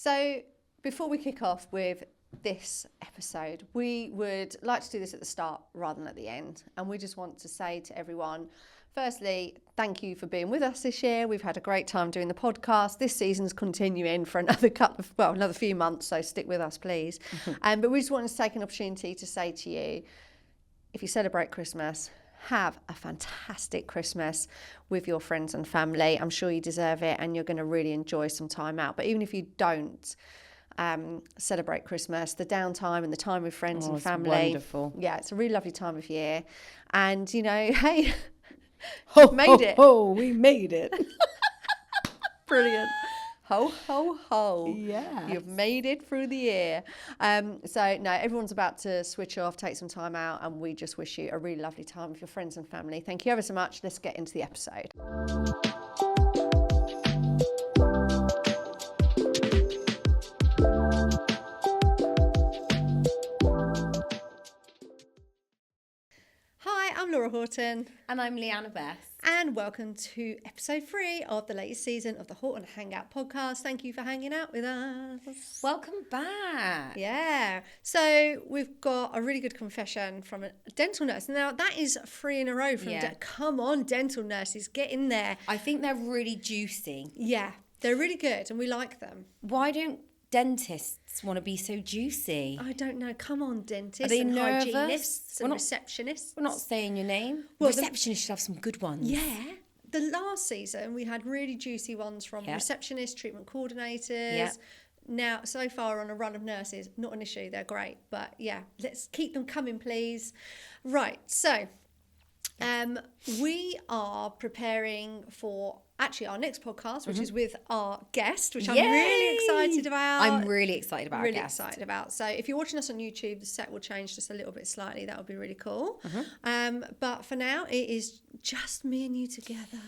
So before we kick off with this episode, we would like to do this at the start rather than at the end. And we just want to say to everyone, firstly, thank you for being with us this year. We've had a great time doing the podcast. This season's continuing for another few months, so stick with us, please. But we just wanted to take an opportunity to say to you, if you celebrate Christmas, have a fantastic Christmas with your friends and family. I'm sure you deserve it and you're going to really enjoy some time out. But even if you don't celebrate Christmas, the downtime and the time with friends and family. Wonderful. Yeah, it's a really lovely time of year. And, you know, hey, we made it. Brilliant. Ho, ho, ho. Yeah. You've made it through the year. So, no, everyone's about to switch off, take some time out, and we just wish you a really lovely time with your friends and family. Thank you ever so much. Let's get into the episode. Hi, I'm Laura Horton. And I'm Leanna Bess. And welcome to episode 3 of the latest season of the Horton Hangout podcast. Thank you for hanging out with us. Welcome back. Yeah. So we've got a really good confession from a dental nurse. Now, that is 3 in a row from come on, dental nurses, get in there. I think they're really juicy. Yeah, they're really good and we like them. Why don't dentists want to be so juicy? I don't know. Come on, dentists Are they and nervous? hygienists and receptionists. We're not saying your name. Well, receptionists should have some good ones. Yeah. The last season, we had really juicy ones from receptionists, treatment coordinators. Yeah. Now, so far on a run of nurses, not an issue. They're great. But yeah, let's keep them coming, please. Right. So we are preparing for actually our next podcast, which is with our guest, which I'm really excited about. I'm really excited about our guest. Really excited about. So if you're watching us on YouTube, the set will change just a little bit slightly. That would be really cool. But for now, it is just me and you together.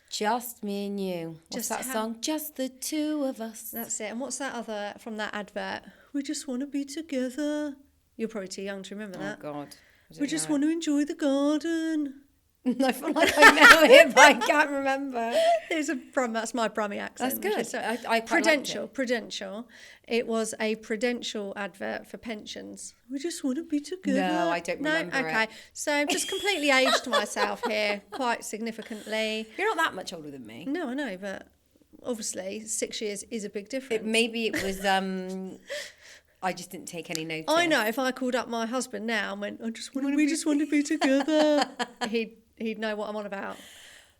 Just me and you. What's that song? Just the two of us. That's it. And what's that other from that advert? We just want to be together. You're probably too young to remember that. Oh, God. We just want to enjoy the garden. I feel like I know it, but I can't remember. That's my Brummie accent. That's good. I Prudential. It was a Prudential advert for pensions. We just want to be together. No, I don't remember it. Okay. So I've just completely aged myself here quite significantly. You're not that much older than me. No, I know, but obviously 6 years is a big difference. Maybe it was... I just didn't take any notice. I know. If I called up my husband now and went, we just want to be together, he'd know what I'm on about.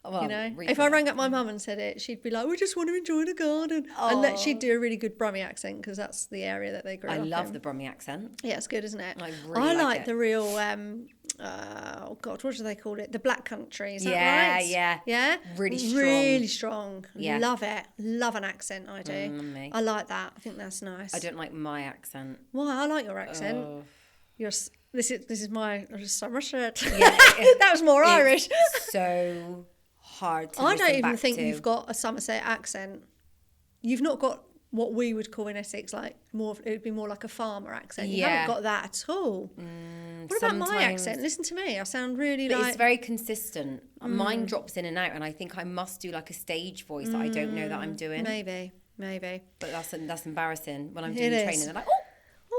Well, you know, if I rang up my mum and said it, she'd be like, "We just want to enjoy the garden," and she'd do a really good Brummie accent because that's the area that they grew up in. I love the Brummie accent. Yeah, it's good, isn't it? I really like it. The real. Oh God, what do they call it? The Black Country. Is that right? Yeah. Really strong. Yeah. Love it. Love an accent. I do. Me. I like that. I think that's nice. I don't like my accent. Why? I like your accent. This is my Somerset. Yeah, that was more Irish. So hard to I don't even think you've got a Somerset accent. You've not got what we would call in Essex it would be more like a farmer accent. You haven't got that at all. What about my accent? Listen to me. I sound really it's very consistent. Mine drops in and out, and I think I must do like a stage voice that I don't know that I'm doing. Maybe. But that's embarrassing when I'm doing training. They're like,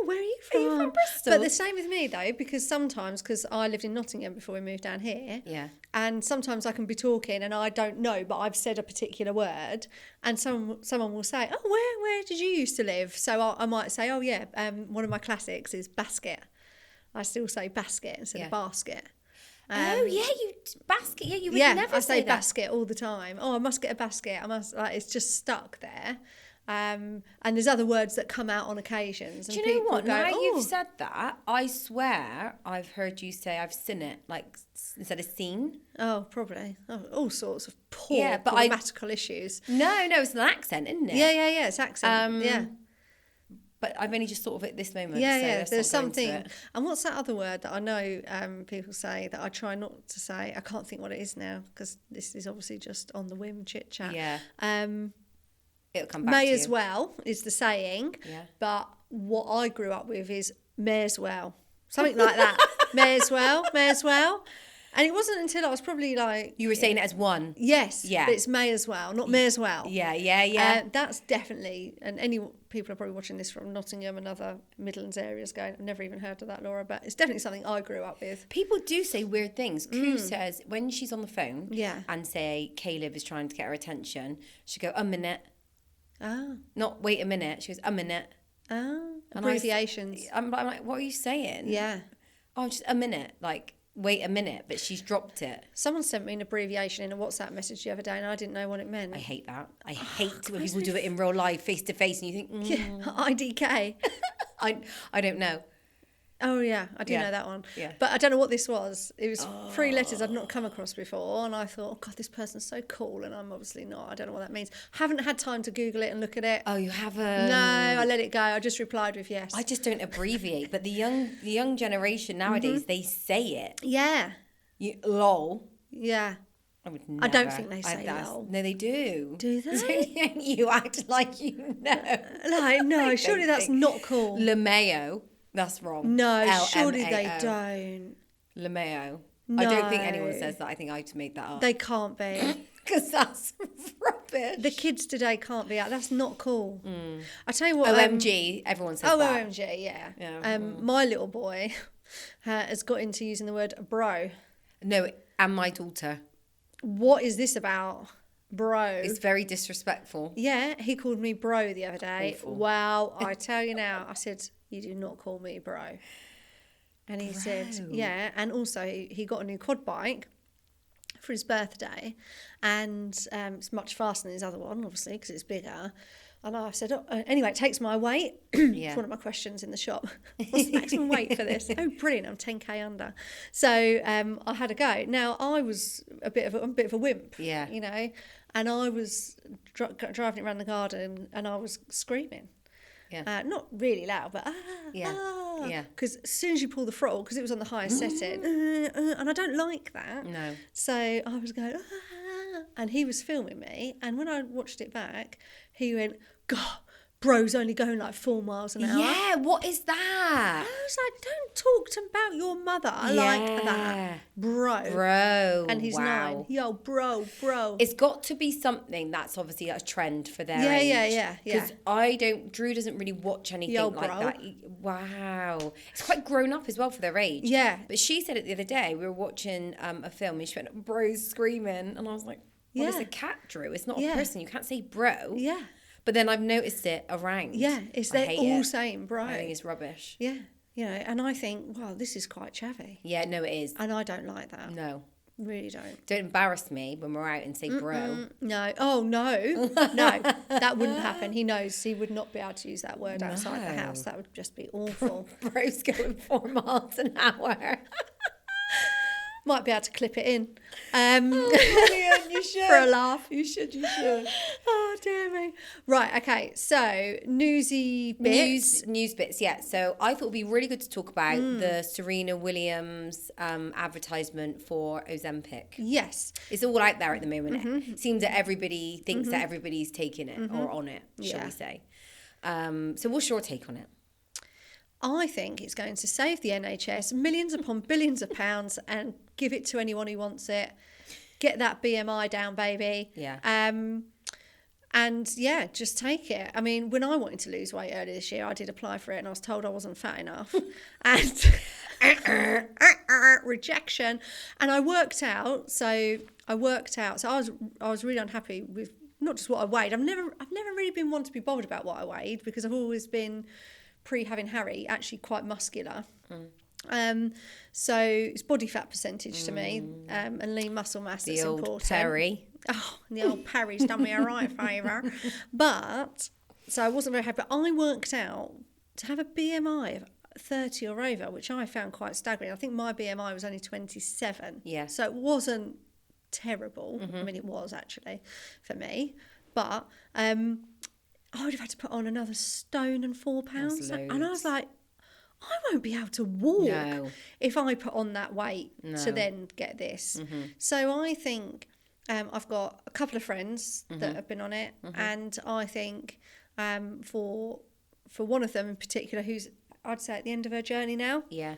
where are you from? Are you from Bristol? But the same with me though, because I lived in Nottingham before we moved down here. Yeah. And sometimes I can be talking and I don't know, but I've said a particular word, and someone will say, "Oh, where did you used to live?" So I might say, "Oh yeah, one of my classics is basket." I still say basket instead of basket. Basket. Yeah, you would never say that. I say basket all the time. Oh, I must get a basket. It's just stuck there. And there's other words that come out on occasions. And do you know what? Now you've said that, I swear I've heard you say I've seen it, like instead of seen. Oh, probably. All sorts of poor grammatical issues. No, it's an accent, isn't it? Yeah, it's accent. But I've only just thought of it at this moment. Yeah. There's something. And what's that other word that I know people say that I try not to say? I can't think what it is now because this is obviously just on the whim chit chat. Yeah. It'll come back to you. May as well is the saying. Yeah. But what I grew up with is may as well. Something like that. May as well. And it wasn't until I was probably like... You were saying it as one. Yes, Yeah. but it's May as well, not me as well. Yeah. That's definitely, and any people are probably watching this from Nottingham and other Midlands areas going, I've never even heard of that, Laura, but it's definitely something I grew up with. People do say weird things. Koo says when she's on the phone and say Caleb is trying to get her attention, she go, a minute. Not wait a minute. She goes, a minute. Abbreviations. I'm like, what are you saying? Yeah. Oh, just a minute. Like, wait a minute, but she's dropped it. Someone sent me an abbreviation in a WhatsApp message the other day and I didn't know what it meant. I hate that. I hate when people do it in real life, face to face, and you think, IDK. I don't know. Oh, yeah, I do know that one. Yeah. But I don't know what this was. It was 3 letters I'd not come across before. And I thought, oh, God, this person's so cool. And I'm obviously not. I don't know what that means. Haven't had time to Google it and look at it. Oh, you haven't? No, I let it go. I just replied with yes. I just don't abbreviate. But the young generation nowadays, they say it. Yeah. Lol. Yeah. I would never. I don't think they say lol. No, they do. Do they? You act like you know. Like, no, surely that's not cool. LeMayo. That's wrong. No, L-M-A-O. surely they don't. LeMayo. No. I don't think anyone says that. I think I just made that up. They can't be. Because that's rubbish. The kids today can't be out. That's not cool. I tell you what. OMG. Everyone says that. OMG, yeah. My little boy has got into using the word bro. No, and my daughter. What is this about? Bro. It's very disrespectful. Yeah, he called me bro the other day. Awful. Wow, I tell you now. I said, you do not call me bro. And he said, yeah. And also, he got a new quad bike for his birthday. And it's much faster than his other one, obviously, because it's bigger. And I said, anyway, it takes my weight. It's one of my questions in the shop. What's the maximum weight for this? Oh, brilliant. I'm 10K under. So I had a go. Now, I was I'm a bit of a wimp, you know, and I was driving it around the garden and I was screaming. Yeah. Not really loud, but because as soon as you pull the throttle, because it was on the highest setting, and I don't like that. No. So I was going, and he was filming me, and when I watched it back, he went, God, bro's only going like 4 miles an hour. Yeah, what is that? I was like, don't talk to about your mother like that, bro. And he's 9. Yo, bro. It's got to be something that's obviously a trend for their age. Yeah. Because Drew doesn't really watch anything like that. Wow. It's quite grown up as well for their age. Yeah. But she said it the other day. We were watching a film and she went, bro's screaming. And I was like, well, it's a cat, Drew. It's not a person. You can't say bro. Yeah. But then I've noticed it around. Yeah, they're all saying bro. I think it's rubbish. Yeah, you know, and I think, well, this is quite chavvy. Yeah, no, it is. And I don't like that. No. Really don't. Don't embarrass me when we're out and say bro. No. Oh, no. No, that wouldn't happen. He knows he would not be able to use that word outside the house. That would just be awful. Bro's going 4 miles an hour. Might be able to clip it in. Brilliant, you should. For a laugh. You should. Oh, dear me. Right, okay. So, newsy bits. News bits, yeah. So, I thought it would be really good to talk about the Serena Williams advertisement for Ozempic. Yes. It's all out there at the moment. It seems that everybody thinks that everybody's taking it or on it, shall we say. So, what's your take on it? I think it's going to save the NHS millions upon billions of pounds and give it to anyone who wants it. Get that BMI down, baby. Yeah. And yeah, just take it. I mean, when I wanted to lose weight earlier this year, I did apply for it and I was told I wasn't fat enough. And rejection. And I worked out. So I was really unhappy with not just what I weighed. I've never really been one to be bothered about what I weighed because I've always been, pre-having Harry, actually quite muscular. So it's body fat percentage to me, and lean muscle mass that's important. Perry. Oh, the old Perry's done me a right favour. But, so I wasn't very happy. But I worked out to have a BMI of 30 or over, which I found quite staggering. I think my BMI was only 27. Yeah. So it wasn't terrible. I mean, it was actually for me. But I would have had to put on another stone and 4 pounds. And I was like, I won't be able to walk if I put on that weight to then get this. So I think I've got a couple of friends that have been on it. And I think for one of them in particular, who's, I'd say, at the end of her journey now. Yeah.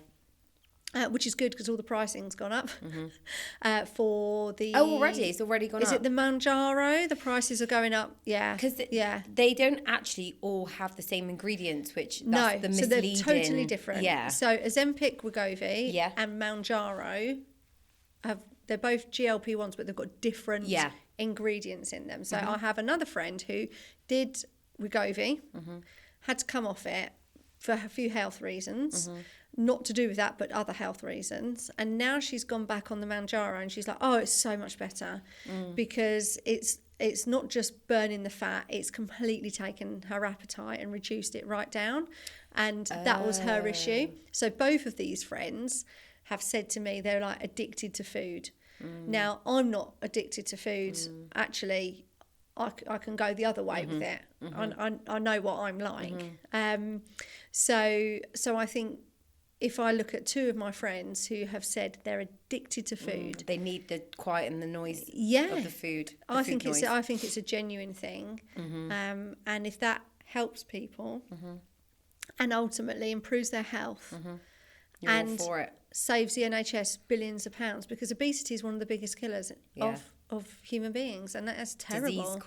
which is good because all the pricing's gone up. For the it's already gone up. Is it the Manjaro? The prices are going up. Yeah, because they don't actually all have the same ingredients, which that's the misleading. So they're totally different. Yeah. So Ozempic, Wegovy, and Manjaro they're both GLP-1s, but they've got different ingredients in them. So I have another friend who did Wegovy, had to come off it for a few health reasons. Not to do with that, but other health reasons. And now she's gone back on the Manjaro and she's like, oh, it's so much better because it's not just burning the fat, it's completely taken her appetite and reduced it right down. And that was her issue. So both of these friends have said to me they're like addicted to food. Now, I'm not addicted to food. Actually, I can go the other way with it. I know what I'm like. So I think if I look at two of my friends who have said they're addicted to food, they need the quiet and the noise of the food. I think it's a genuine thing, and if that helps people, and ultimately improves their health, You're and all for it. Saves the NHS billions of pounds, because obesity is one of the biggest killers of human beings, and that's terrible. Disease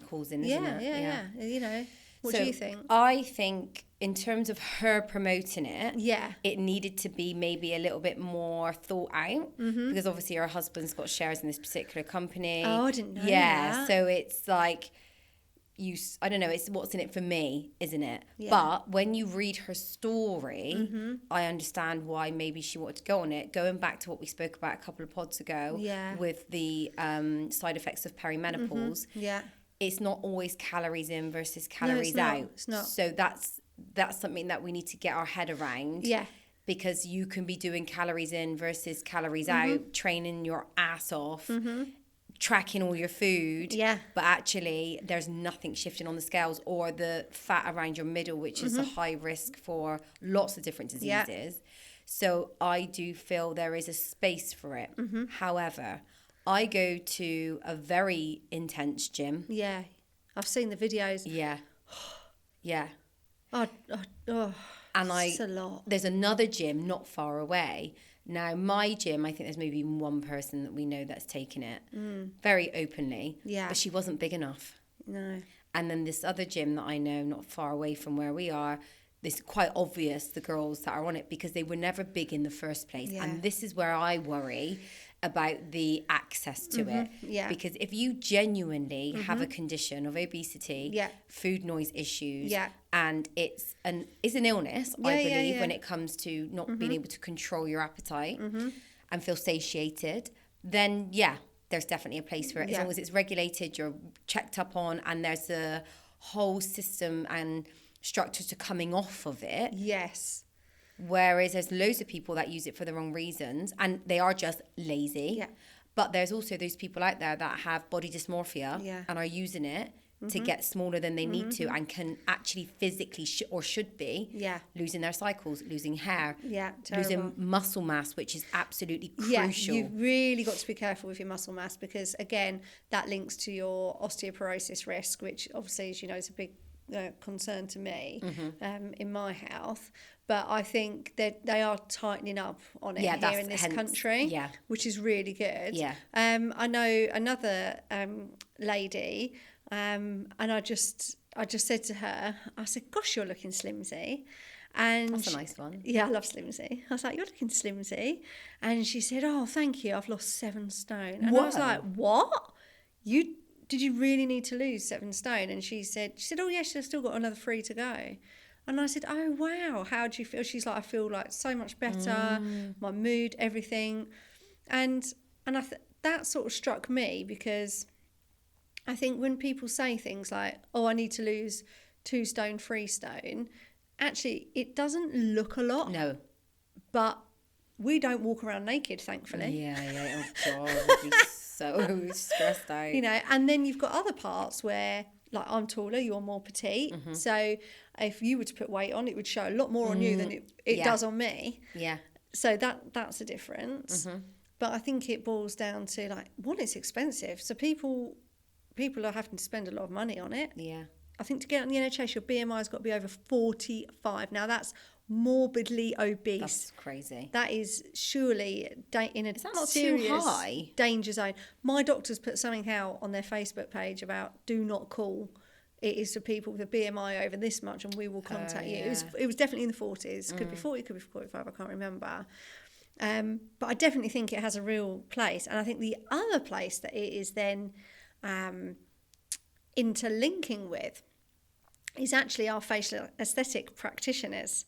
causing, isn't it? Yeah. You know. What do you think? I think in terms of her promoting it, it needed to be maybe a little bit more thought out, because obviously her husband's got shares in this particular company. Oh, I didn't know that. So it's like, I don't know, it's what's in it for me, isn't it? Yeah. But when you read her story, I understand why maybe she wanted to go on it. Going back to what we spoke about a couple of pods ago with the side effects of perimenopause. It's not always calories in versus calories out. It's not. So that's something that we need to get our head around. Yeah. Because you can be doing calories in versus calories out, training your ass off, tracking all your food. Yeah. But actually, there's nothing shifting on the scales, or the fat around your middle, which is a high risk for lots of different diseases. Yeah. So I do feel there is a space for it. However, I go to a very intense gym. Yeah. I've seen the videos. Yeah. Yeah. Oh. And it's a lot. There's another gym not far away. Now, my gym, I think there's maybe one person that we know that's taken it very openly. Yeah. But she wasn't big enough. No. And then this other gym that I know not far away from where we are, it's quite obvious the girls that are on it, because they were never big in the first place. Yeah. And this is where I worry about the access to it. Yeah. Because if you genuinely have a condition of obesity, food noise issues, and it's an illness, I believe, when it comes to not being able to control your appetite and feel satiated, then there's definitely a place for it. As long as it's regulated, you're checked up on, and there's a whole system and structure to coming off of it. Yes. Whereas there's loads of people that use it for the wrong reasons, and they are just lazy. Yeah. But there's also those people out there that have body dysmorphia and are using it to get smaller than they need to, and can actually physically should be losing their cycles, losing hair, losing muscle mass, which is absolutely crucial. You've really got to be careful with your muscle mass, because again, that links to your osteoporosis risk, which obviously, as you know, is a big concern to me in my health. But I think that they are tightening up on it here in this country, which is really good. Yeah. I know another lady, and I just said to her, I said, "Gosh, you're looking slimsy." And that's a nice one. Yeah, I love slimsy. I was like, "You're looking slimsy," and she said, "Oh, thank you. I've lost 7 stone." And I was like, "What? Did you really need to lose 7 stone?" And she said, "Oh yes, I've still got another 3 to go." And I said, "Oh wow, how do you feel?" She's like, "I feel like so much better, my mood, everything," and that sort of struck me, because I think when people say things like, "Oh, I need to lose 2 stone, 3 stone," actually it doesn't look a lot. No, but we don't walk around naked, thankfully. Yeah. Oh God, I'd be so stressed out. You know, and then you've got other parts where, like, I'm taller, you're more petite. So if you were to put weight on, it would show a lot more on you than it does on me. Yeah. So that's a difference. But I think it boils down to, like, one, it's expensive. So people are having to spend a lot of money on it. Yeah. I think to get on the NHS, your BMI's got to be over 45. Now, that's morbidly obese. That's crazy. That is surely in a Is that not serious too high? danger zone. My doctors put something out on their Facebook page about do not call. It is for people with a BMI over this much, and we will contact you. It was definitely in the 40s. Could be 40, could be 45. I can't remember. But I definitely think it has a real place. And I think the other place that it is then interlinking with is actually our facial aesthetic practitioners.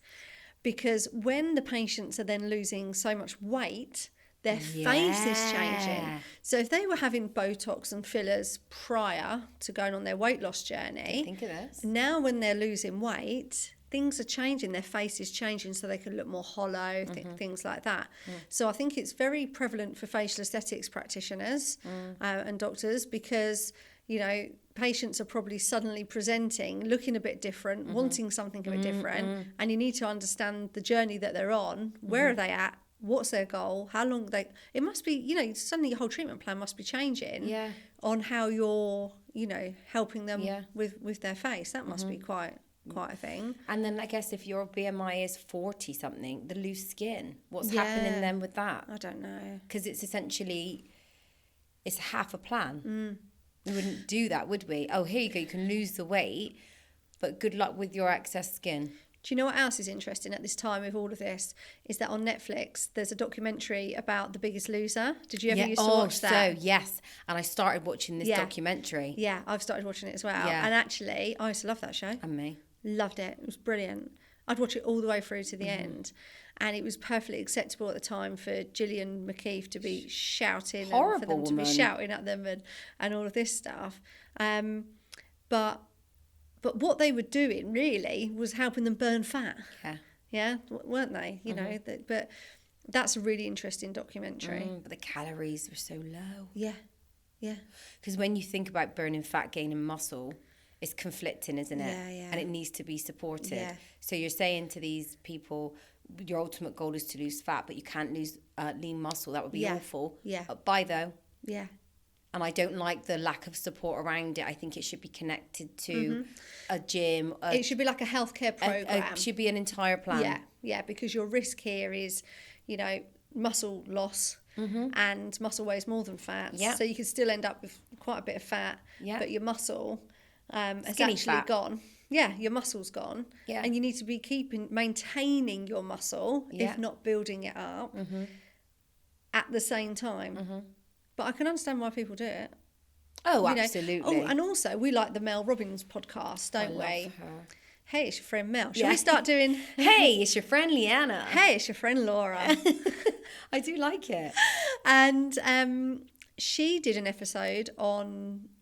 Because when the patients are then losing so much weight, their face is changing. So if they were having Botox and fillers prior to going on their weight loss journey, Think of this. now when they're losing weight, things are changing. Their face is changing so they can look more hollow, things like that. So I think it's very prevalent for facial aesthetics practitioners and doctors because, you know, patients are probably suddenly presenting, looking a bit different, wanting something a bit different, and you need to understand the journey that they're on. Where are they at? What's their goal? How long it must be, you know, suddenly your whole treatment plan must be changing on how you're, you know, helping them with their face. That must be quite a thing. And then I guess if your BMI is 40 something, the loose skin, what's happening then with that? I don't know. Because it's essentially, it's half a plan. We wouldn't do that, would we? Oh, here you go, you can lose the weight, but good luck with your excess skin. Do you know what else is interesting at this time with all of this? Is that on Netflix, there's a documentary about The Biggest Loser. Did you ever used to watch that? So, yes. And I started watching this documentary. Yeah, I've started watching it as well. Yeah. And actually, I used to love that show. And me. Loved it. It was brilliant. I'd watch it all the way through to the end. And it was perfectly acceptable at the time for Gillian McKeith to be shouting. Horrible and for them woman. to be shouting at them and all of this stuff. But what they were doing really was helping them burn fat. Yeah, weren't they? You know, but that's a really interesting documentary. But the calories were so low. Yeah. Because when you think about burning fat, gaining muscle, it's conflicting, isn't it? Yeah. And it needs to be supported. Yeah. So you're saying to these people, your ultimate goal is to lose fat, but you can't lose lean muscle. That would be awful. Yeah. Bye, though. Yeah. And I don't like the lack of support around it. I think it should be connected to a gym. It should be like a healthcare program. It should be an entire plan. Yeah, because your risk here is, you know, muscle loss and muscle weighs more than fat. Yeah. So you can still end up with quite a bit of fat, but your muscle has Skinny actually fat. gone. Yeah, your muscle's gone. Yeah. And you need to be maintaining your muscle, if not building it up, at the same time. But I can understand why people do it. Oh, You know. absolutely. Oh, and also we like the Mel Robbins podcast, don't we? Love her. Hey, it's your friend Mel. Shall we start doing... Hey, it's your friend Leanna. Hey, it's your friend Laura. I do like it. And she did an episode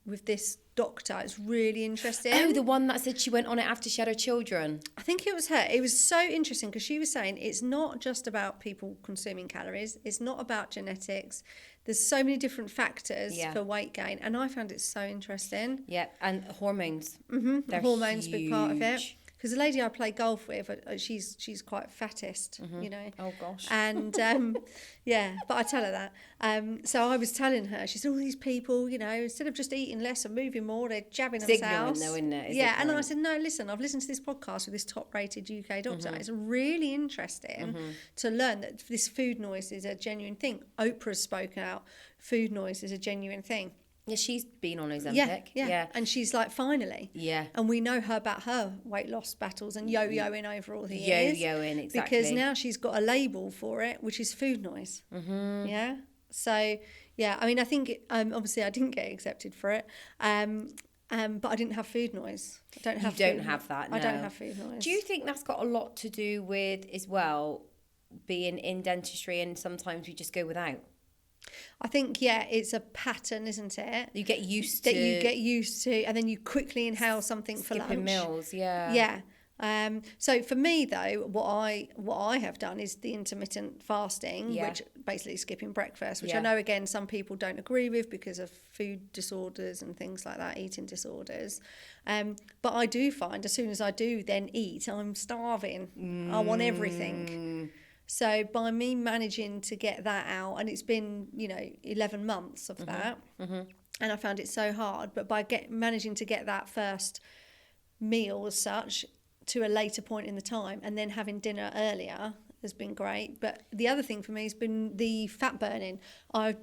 with this doctor. It's really interesting. Oh, the one that said she went on it after she had her children. I think it was her. It was so interesting because she was saying it's not just about people consuming calories. It's not about genetics. There's so many different factors for weight gain. And I found it so interesting. Yeah, and hormones. The hormones big part of it. Because the lady I play golf with, she's quite fattest, you know. Oh, gosh. And, but I tell her that. So I was telling her, she said, all these people, you know, instead of just eating less and moving more, they're jabbing themselves. Ignorant, though, isn't it? Yeah, and I said, no, listen, I've listened to this podcast with this top-rated UK doctor. It's really interesting to learn that this food noise is a genuine thing. Oprah spoke out, food noise is a genuine thing. Yeah, she's been on Ozempic. Yeah. And she's like, finally. Yeah. And we know her about her weight loss battles and yo-yoing over all the years. Yo-yoing, exactly. Because now she's got a label for it, which is food noise. Yeah. So, yeah, I mean, I think, obviously I didn't get accepted for it. But I didn't have food noise. I don't have that, no. I don't have food noise. Do you think that's got a lot to do with, as well, being in dentistry and sometimes we just go without? I think, it's a pattern, isn't it? You get used that you get used to, and then you quickly inhale something for lunch. Skipping meals, yeah. So for me, though, what I have done is the intermittent fasting, which basically skipping breakfast, which I know, again, some people don't agree with because of food disorders and things like that, eating disorders. But I do find as soon as I do then eat, I'm starving. I want everything. So by me managing to get that out, and it's been, 11 months of that, and I found it so hard, but by managing to get that first meal as such, to a later point in the time, and then having dinner earlier has been great. But the other thing for me has been the fat burning.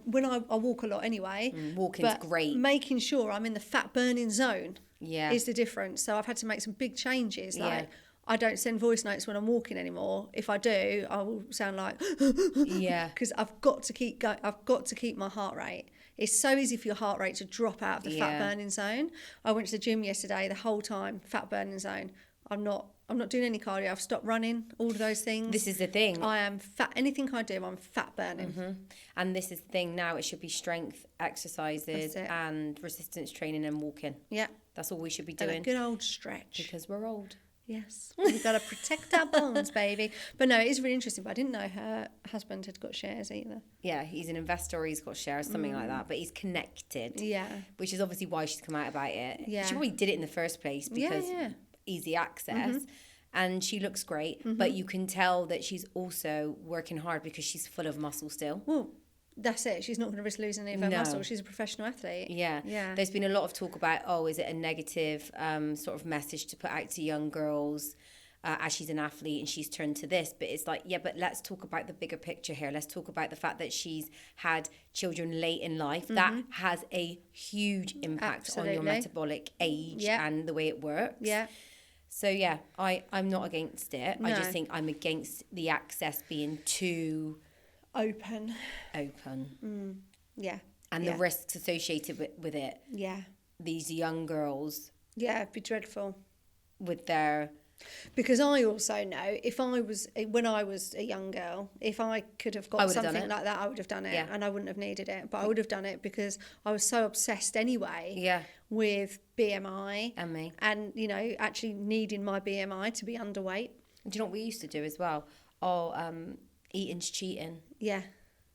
When I walk a lot anyway. Walking's great. Making sure I'm in the fat burning zone is the difference. So I've had to make some big changes. Like I don't send voice notes when I'm walking anymore. If I do, I will sound like because I've got to keep I've got to keep my heart rate. It's so easy for your heart rate to drop out of the fat burning zone. I went to the gym yesterday, the whole time fat burning zone. I'm not doing any cardio. I've stopped running, all of those things. This is the thing. I am fat. Anything I do, I'm fat burning. And this is the thing now. It should be strength exercises and resistance training and walking. Yeah. That's all we should be doing. And a good old stretch. Because we're old. Yes. We've got to protect our bones, baby. But no, it is really interesting. But I didn't know her husband had got shares either. Yeah, he's an investor. He's got shares, something like that. But he's connected. Yeah. Which is obviously why she's come out about it. Yeah. She probably did it in the first place because easy access. And she looks great. But you can tell that she's also working hard because she's full of muscle still. Well, that's it. She's not going to risk losing any of her muscle. She's a professional athlete. Yeah. There's been a lot of talk about, is it a negative sort of message to put out to young girls as she's an athlete and she's turned to this? But it's like, but let's talk about the bigger picture here. Let's talk about the fact that she's had children late in life. That has a huge impact on your metabolic age and the way it works. Yeah. So, I'm not against it. No. I just think I'm against the access being too... Open. Yeah. And the risks associated with it. Yeah. These young girls. Yeah, it'd be dreadful. With their... Because I also know when I was a young girl, if I could have got something like that, I would have done it and I wouldn't have needed it. But I would have done it because I was so obsessed anyway with BMI. And me. And, actually needing my BMI to be underweight. Do you know what we used to do as well? Eating's cheating. Yeah.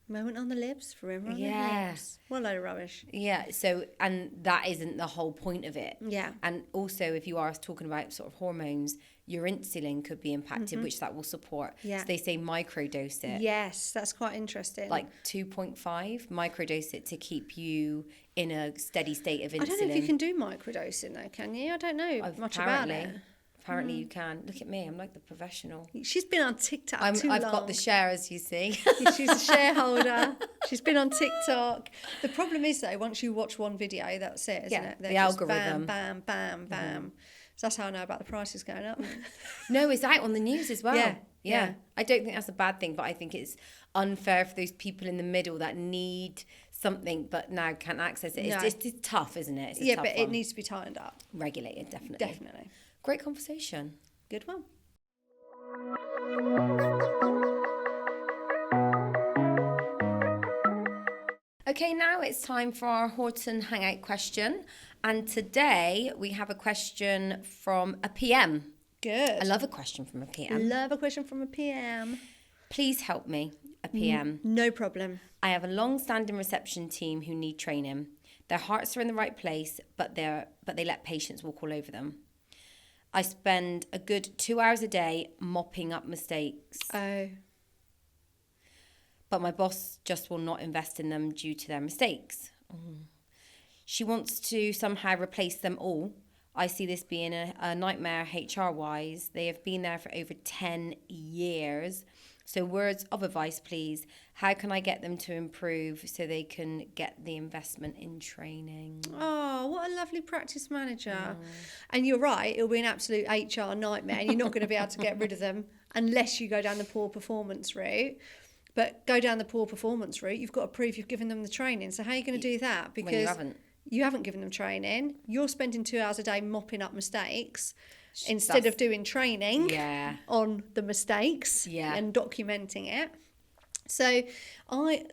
Moment on the lips, forever on the lips. What a load of rubbish. Yeah, so, and that isn't the whole point of it. Yeah. And also, if you are talking about sort of hormones, your insulin could be impacted, which that will support. Yeah. So they say microdose it. Yes, that's quite interesting. Like 2.5, microdose it to keep you in a steady state of insulin. I don't know if you can do microdosing though, can you? I don't know much about it. Apparently you can. Look at me, I'm like the professional. She's been on TikTok I've got the shares, you see. She's a shareholder. She's been on TikTok. The problem is though, once you watch one video, that's it, isn't it? They're the algorithm. Bam, bam, bam, bam. So that's how I know about the prices going up. No, it's out on the news as well. Yeah. I don't think that's a bad thing, but I think it's unfair for those people in the middle that need something but now can't access it. It's tough, isn't it? It's a tough but one. It needs to be tightened up. Regulated, definitely. Great conversation. Good one. Okay, now it's time for our Horton Hangout question. And today we have a question from a PM. Good. I love a question from a PM. Please help me, a PM. No problem. I have a long-standing reception team who need training. Their hearts are in the right place, but they let patients walk all over them. I spend a good 2 hours a day mopping up mistakes. Oh. But my boss just will not invest in them due to their mistakes. She wants to somehow replace them all. I see this being a nightmare HR-wise. They have been there for over 10 years. So words of advice, please. How can I get them to improve so they can get the investment in training? Oh, what a lovely practice manager. And you're right, it'll be an absolute HR nightmare. And you're not going to be able to get rid of them unless you go down the poor performance route. But go down the poor performance route, you've got to prove you've given them the training. So how are you going to do that? Because you haven't given them training. You're spending 2 hours a day mopping up mistakes instead of doing training on the mistakes and documenting it. So I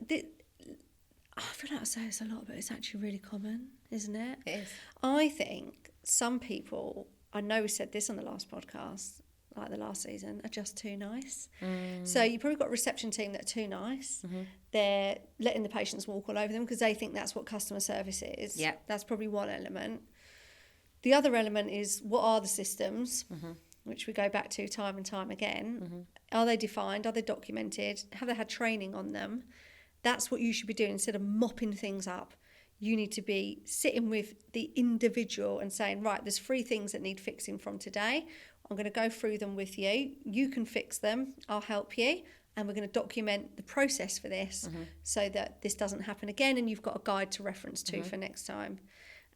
feel like I say this a lot, but it's actually really common, isn't it? It is. I think some people, I know we said this on the last podcast, like the last season, are just too nice. So you've probably got a reception team that are too nice. They're letting the patients walk all over them because they think that's what customer service is. Yeah. That's probably one element. The other element is, what are the systems, which we go back to time and time again. Are they defined? Are they documented? Have they had training on them? That's what you should be doing instead of mopping things up. You need to be sitting with the individual and saying, right, there's 3 things that need fixing from today. I'm going to go through them with you. You can fix them. I'll help you. And we're going to document the process for this so that this doesn't happen again. And you've got a guide to reference to for next time.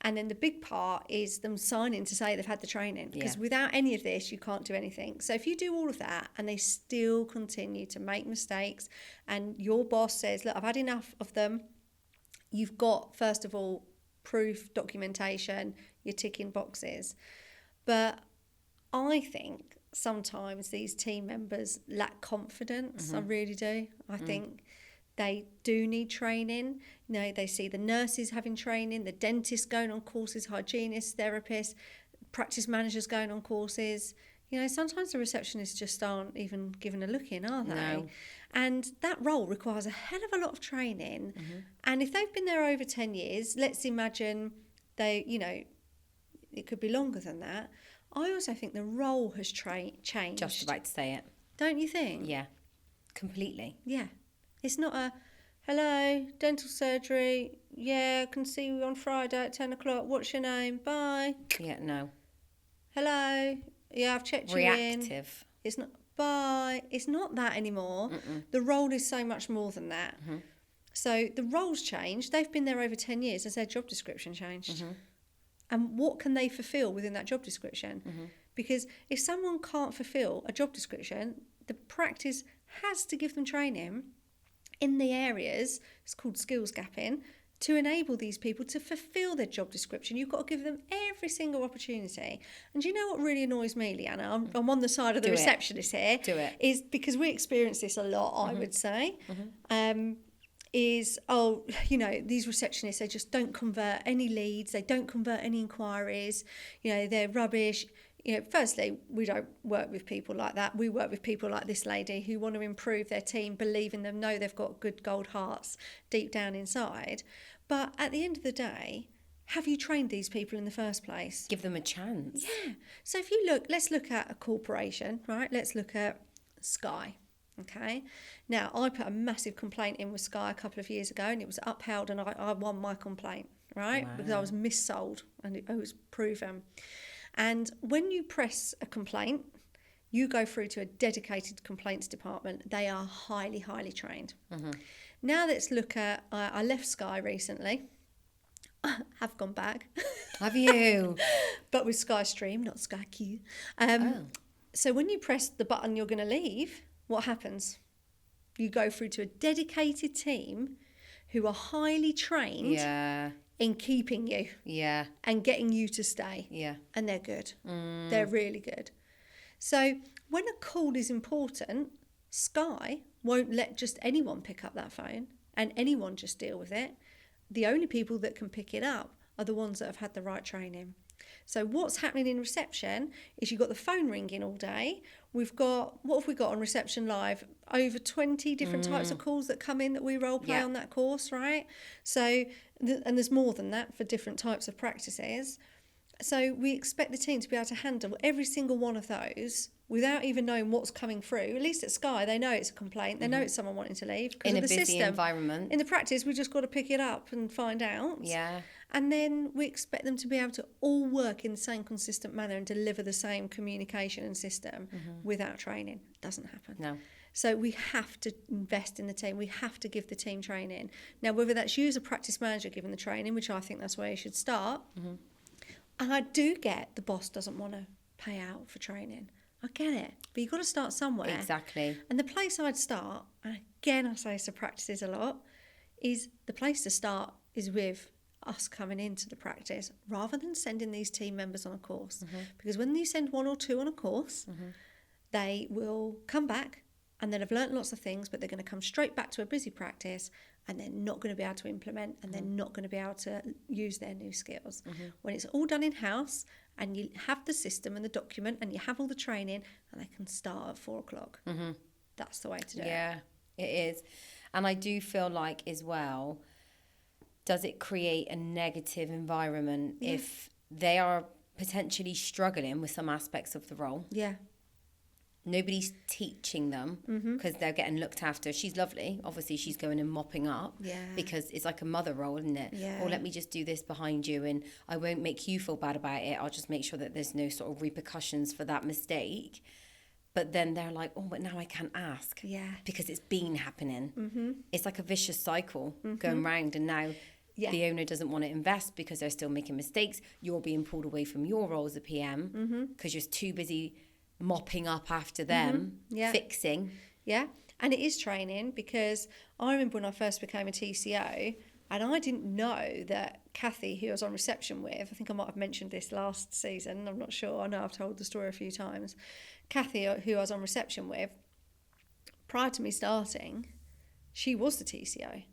And then the big part is them signing to say they've had the training. Because without any of this, you can't do anything. So if you do all of that and they still continue to make mistakes and your boss says, look, I've had enough of them, you've got, first of all, proof, documentation, you're ticking boxes. But I think sometimes these team members lack confidence. I really do. I think they do need training. You know, they see the nurses having training, the dentists going on courses, hygienists, therapists, practice managers going on courses. You know, sometimes the receptionists just aren't even given a look in, are they? No. And that role requires a hell of a lot of training. And if they've been there over 10 years, let's imagine they, you know, it could be longer than that. I also think the role has changed. Just about to say it. Don't you think? Yeah, completely. Yeah. It's not a, hello, dental surgery, yeah, I can see you on Friday at 10 o'clock, what's your name, bye. Yeah, no. Hello, yeah, I've checked you in. Reactive. It's not, bye. It's not that anymore. The role is so much more than that. So the role's changed. They've been there over 10 years. Has their job description changed? And what can they fulfil within that job description? Because if someone can't fulfil a job description, the practice has to give them training in the areas, it's called skills gapping, to enable these people to fulfil their job description. You've got to give them every single opportunity. And do you know what really annoys me, Leanna? I'm on the side of the receptionist here. Do it. Is because we experience this a lot, I would say. Is, oh, you know, these receptionists, they just don't convert any leads. They don't convert any inquiries. You know, they're rubbish. You know, firstly, we don't work with people like that. We work with people like this lady who want to improve their team, believe in them, know they've got good gold hearts deep down inside. But at the end of the day, have you trained these people in the first place? Give them a chance. Yeah. So if you look, let's look at a corporation, right? Let's look at Sky. Okay. Now, I put a massive complaint in with Sky a couple of years ago and it was upheld and I won my complaint, right? Wow. Because I was missold and it was proven. And when you press a complaint, you go through to a dedicated complaints department. They are highly, highly trained. Now let's look at, I left Sky recently. Have gone back. Have you? But with Sky Stream, not Sky Q. So when you press the button you're going to leave, what happens? You go through to a dedicated team who are highly trained in keeping you and getting you to stay. And they're good. They're really good. So when a call is important, Sky won't let just anyone pick up that phone and anyone just deal with it. The only people that can pick it up are the ones that have had the right training. So what's happening in reception is you've got the phone ringing all day. We've got, what have we got on Reception Live? Over 20 different types of calls that come in that we role play on that course, right? So, and there's more than that for different types of practices. So we expect the team to be able to handle every single one of those without even knowing what's coming through. At least at Sky, they know it's a complaint. They know it's someone wanting to leave. In of a the busy system. environment. In the practice, we just got to pick it up and find out. Yeah. And then we expect them to be able to all work in the same consistent manner and deliver the same communication and system without training. Doesn't happen. No. So we have to invest in the team. We have to give the team training. Now, whether that's you as a practice manager giving the training, which I think that's where you should start. And I do get the boss doesn't want to pay out for training. I get it. But you've got to start somewhere. Exactly. And the place I'd start, and again I say this to practices a lot, is the place to start is with us coming into the practice rather than sending these team members on a course. Because when you send one or two on a course, they will come back and they'll have learnt lots of things, but they're going to come straight back to a busy practice and they're not going to be able to implement and they're not going to be able to use their new skills. When it's all done in-house and you have the system and the document and you have all the training and they can start at 4 o'clock. That's the way to do it. Yeah, it is. And I do feel like as well, does it create a negative environment if they are potentially struggling with some aspects of the role? Yeah. Nobody's teaching them because they're getting looked after. She's lovely. Obviously, she's going and mopping up because it's like a mother role, isn't it? Yeah. Or let me just do this behind you and I won't make you feel bad about it. I'll just make sure that there's no sort of repercussions for that mistake. But then they're like, oh, but now I can't ask. Yeah. Because it's been happening. It's like a vicious cycle going round. And now the owner doesn't want to invest because they're still making mistakes. You're being pulled away from your role as a PM because you're too busy mopping up after them, fixing. Yeah, and it is training, because I remember when I first became a TCO, and I didn't know that Kathy, who I was on reception with, I think I might have mentioned this last season, I'm not sure, I know I've told the story a few times. Kathy, who I was on reception with, prior to me starting, she was the TCO.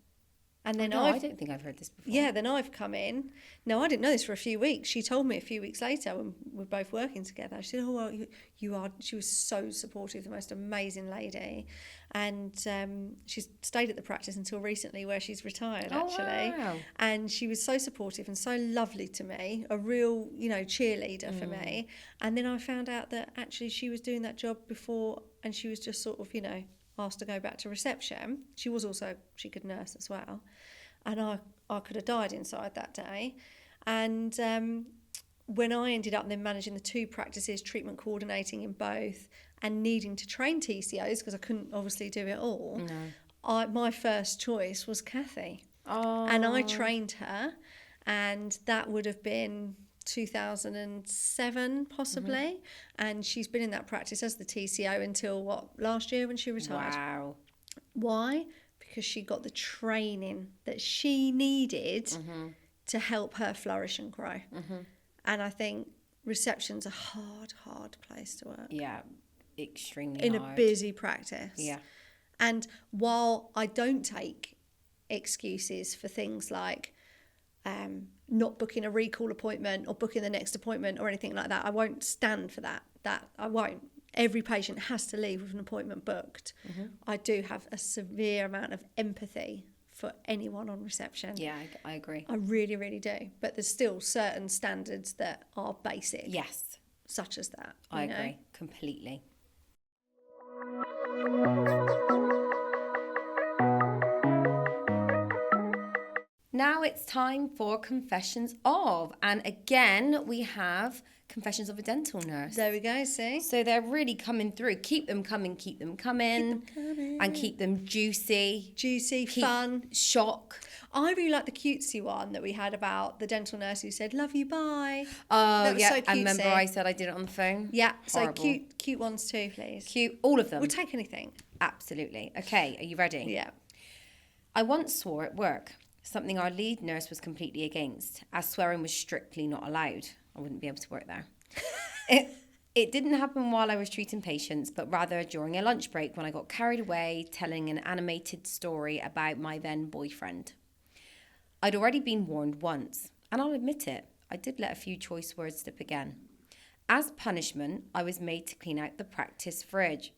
And then I don't think I've heard this before. Yeah, then I've come in. No, I didn't know this for a few weeks. She told me a few weeks later when we were both working together. She said, oh, well, you are. She was so supportive, the most amazing lady. And she stayed at the practice until recently, where she's retired, actually. Wow. And she was so supportive and so lovely to me, a real, cheerleader for me. And then I found out that actually she was doing that job before, and she was just sort of, asked to go back to reception. She could nurse as well. And I could have died inside that day. And when I ended up then managing the two practices, treatment coordinating in both, and needing to train TCOs, because I couldn't obviously do it all, my first choice was Kathy. Oh. And I trained her, and that would have been 2007 possibly, and she's been in that practice as the TCO until last year when she retired. Wow. Why? Because she got the training that she needed to help her flourish and grow. And I think reception's a hard place to work. Yeah, extremely in hard. A busy practice. Yeah. And while I don't take excuses for things like not booking a recall appointment or booking the next appointment or anything like that, I won't stand for that. I won't. Every patient has to leave with an appointment booked. I do have a severe amount of empathy for anyone on reception. Yeah, I agree. I really, really do. But there's still certain standards that are basic. Yes. Such as that. I agree completely. Now it's time for Confessions of. And again, we have Confessions of a Dental Nurse. There we go, see? So they're really coming through. Keep them coming, keep them coming. And keep them juicy. Juicy, fun. Shock. I really like the cutesy one that we had about the dental nurse who said, love you, bye. Oh, yeah. So I remember I said I did it on the phone. Yeah, Horrible. So cute ones too, please. Cute, all of them. We'll take anything. Absolutely. Okay, are you ready? Yeah. I once swore at work, something our lead nurse was completely against, as swearing was strictly not allowed. I wouldn't be able to work there. It didn't happen while I was treating patients, but rather during a lunch break when I got carried away telling an animated story about my then boyfriend. I'd already been warned once, and I'll admit it, I did let a few choice words slip again. As punishment, I was made to clean out the practice fridge.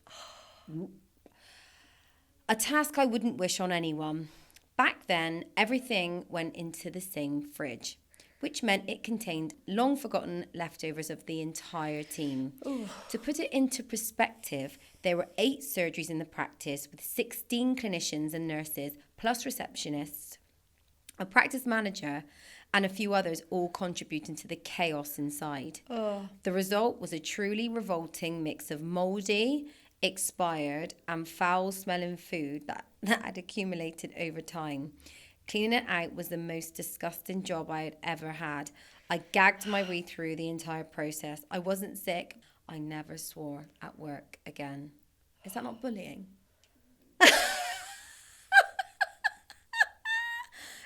A task I wouldn't wish on anyone. Back then, everything went into the same fridge, which meant it contained long-forgotten leftovers of the entire team. Ooh. To put it into perspective, there were 8 surgeries in the practice with 16 clinicians and nurses, plus receptionists, a practice manager, and a few others all contributing to the chaos inside. Oh. The result was a truly revolting mix of mouldy, expired, and foul-smelling food that had accumulated over time. Cleaning it out was the most disgusting job I had ever had. I gagged my way through the entire process. I wasn't sick. I never swore at work again. Is that not bullying? Is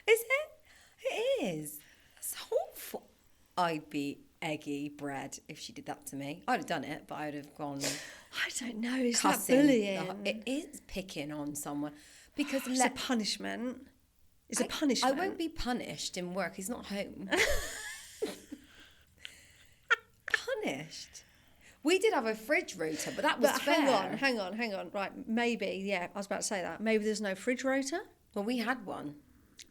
it? It is. It's awful. I'd be eggy bread if she did that to me. I'd have done it, but I would have gone... I don't know. Is cussing. That bullying? It is picking on someone. Because it's a punishment. It's a punishment. I won't be punished in work. He's not home. Punished. We did have a fridge rota, but that was fair. Hang on. Right, maybe, yeah, I was about to say that. Maybe there's no fridge rota? Well, we had one.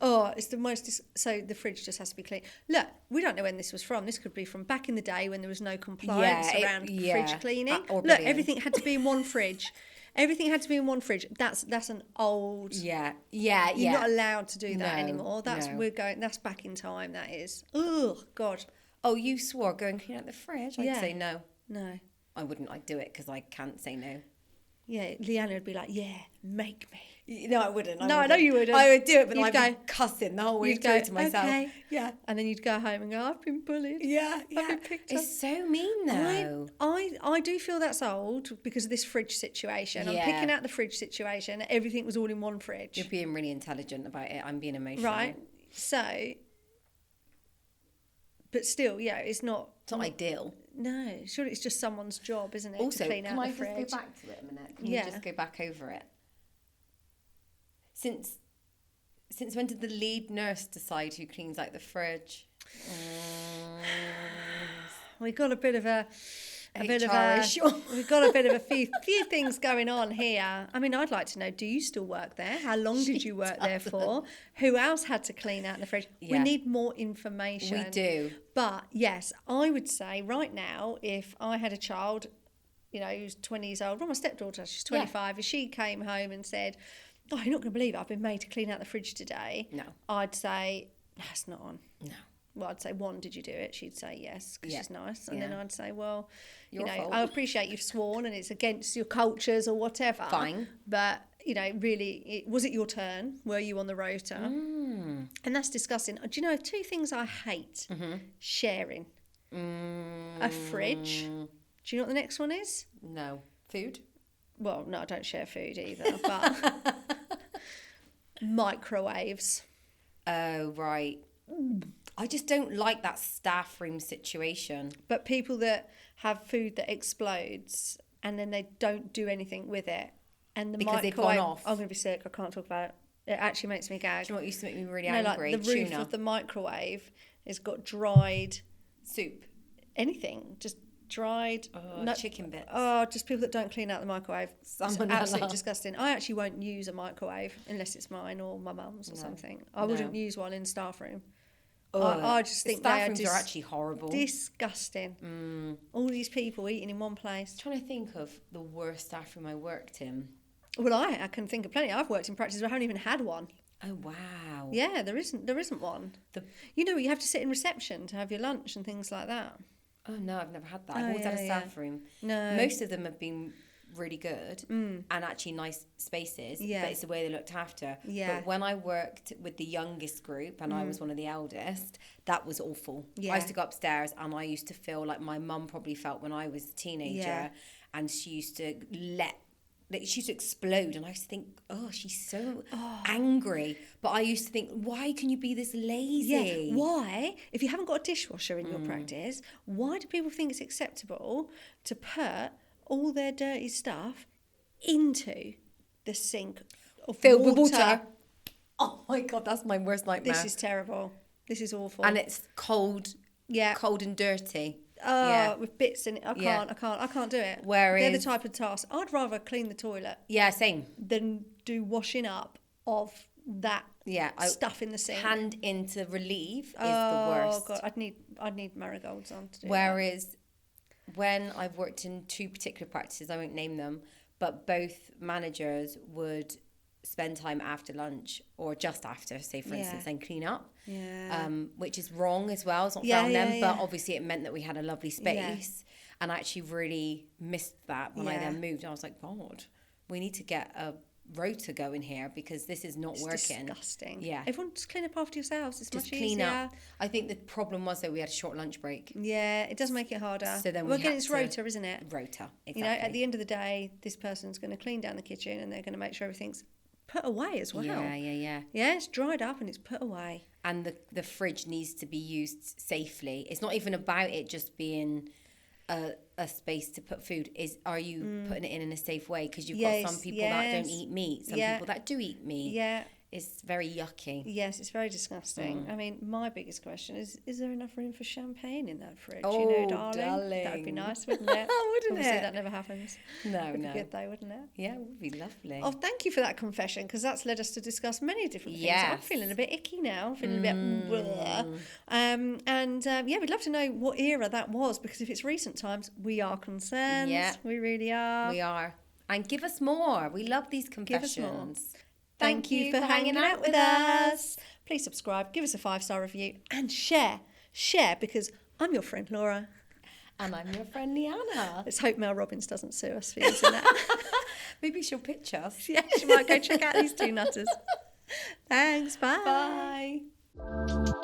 Oh, it's the most. So the fridge just has to be clean. Look, we don't know when this was from. This could be from back in the day when there was no compliance around fridge cleaning. Look, everything had to be in one fridge. Everything had to be in one fridge. That's an old. Yeah. You're not allowed to do that anymore. That's back in time. That is. Oh God. Oh, you swore go and clean out the fridge. I'd say no. No. I wouldn't. I'd do it because I can't say no. Yeah, Leanna would be like, "Yeah, make me." No, I wouldn't. I know you wouldn't. I would do it, but I'd I'd be cussing the whole way through to myself. Okay. Yeah. And then you'd go home and go, "I've been bullied." Yeah. I've been picked up. It's so mean though. I do feel that's old because of this fridge situation. I'm picking out the fridge situation. Everything was all in one fridge. You're being really intelligent about it. I'm being emotional. Right. So, but still, it's not. It's not ideal. No, surely it's just someone's job, isn't it? Also, to clean out the fridge. Can I just go back to it a minute? Can you just go back over it? Since when did the lead nurse decide who cleans out the fridge? We got a bit of a HR issue. We've got a bit of a few things going on here. I mean, I'd like to know, do you still work there? How long did you work there for? Who else had to clean out the fridge? Yeah. We need more information. We do. But yes, I would say right now, if I had a child, who's 20 years old, well, my stepdaughter, she's 25, if she came home and said, "Oh, you're not going to believe it, I've been made to clean out the fridge today." No. I'd say, that's not on. No. Well, I'd say, one, did you do it? She'd say yes, because she's nice. And then I'd say, well, Your fault. I appreciate you've sworn and it's against your cultures or whatever. Fine. But, really, was it your turn? Were you on the rota? And that's disgusting. Do you know, two things I hate? Sharing. A fridge. Do you know what the next one is? No. Food? Well, no, I don't share food either, but microwaves. Oh, right. I just don't like that staff room situation. But people that have food that explodes and then they don't do anything with it, and the because microwave, they've gone off. I'm going to be sick. I can't talk about it. It actually makes me gag. Do you know what used to make me really angry? Like the roof of the microwave has got dried soup. Anything, just dried chicken bits. Oh, just people that don't clean out the microwave. It's absolutely disgusting. I actually won't use a microwave unless it's mine or my mum's or something. I wouldn't use one in the staff room. I just think staff rooms are actually horrible. Disgusting. All these people eating in one place. I'm trying to think of the worst staff room I worked in. Well, I can think of plenty. I've worked in practice where I haven't even had one. Oh wow. Yeah, there isn't one. You have to sit in reception to have your lunch and things like that. Oh no, I've never had that. I've always had a staff room. No. Most of them have been really good and actually nice spaces, but it's the way they looked after. Yeah. But when I worked with the youngest group and I was one of the eldest, that was awful. Yeah. I used to go upstairs and I used to feel like my mum probably felt when I was a teenager, and she used to she used to explode, and I used to think, oh, she's so angry. But I used to think, why can you be this lazy? Yeah. Why, if you haven't got a dishwasher in your practice, why do people think it's acceptable to put all their dirty stuff into the sink of filled with water? Oh my God, that's my worst nightmare. This is terrible. This is awful. And it's cold. Yeah. Cold and dirty. With bits in it. I can't do it. Whereas they're the type of task. I'd rather clean the toilet. Yeah, same. Than do washing up of that stuff in the sink. Hand into relieve is the worst. Oh God, I'd need marigolds on to do Whereas when I've worked in two particular practices, I won't name them, but both managers would spend time after lunch or just after, say for instance, and clean up. Yeah. Which is wrong as well. It's not fair on them, but obviously it meant that we had a lovely space. And I actually really missed that when I then moved. I was like, God, we need to get a rota going here because this is not working. Disgusting. Yeah. Everyone just clean up after yourselves. It's just much clean easier. up. I think the problem was that we had a short lunch break. Yeah, it does make it harder. So then again, it's rota, isn't it? Rota, exactly. At the end of the day, this person's going to clean down the kitchen and they're going to make sure everything's put away as well. Yeah. Yeah, it's dried up and it's put away. And the fridge needs to be used safely. It's not even about it just being a space to put food. Are you putting it in a safe way? Because you've got some people that don't eat meat, some people that do eat meat. Yeah. It's very yucky. Yes, it's very disgusting. I mean, my biggest question is there enough room for champagne in that fridge? Oh, darling. That would be nice, wouldn't it? Wouldn't Obviously, it? that never happens. No, It'd no. be good though, wouldn't it? Yeah, it would be lovely. Oh, thank you for that confession, because that's led us to discuss many different things. Yes. I'm feeling a bit icky now. I'm feeling a bit bleh. Yeah, we'd love to know what era that was, because if it's recent times, we are concerned. Yeah. We really are. We are. And give us more. We love these Give us more. confessions. Thank you for hanging out with us. Please subscribe, give us a 5-star review, and share. Share, because I'm your friend Laura. And I'm your friend Leanna. Let's hope Mel Robbins doesn't sue us for using that. Maybe she'll pitch us. Yeah, she might go check out these two nutters. Thanks, bye. Bye.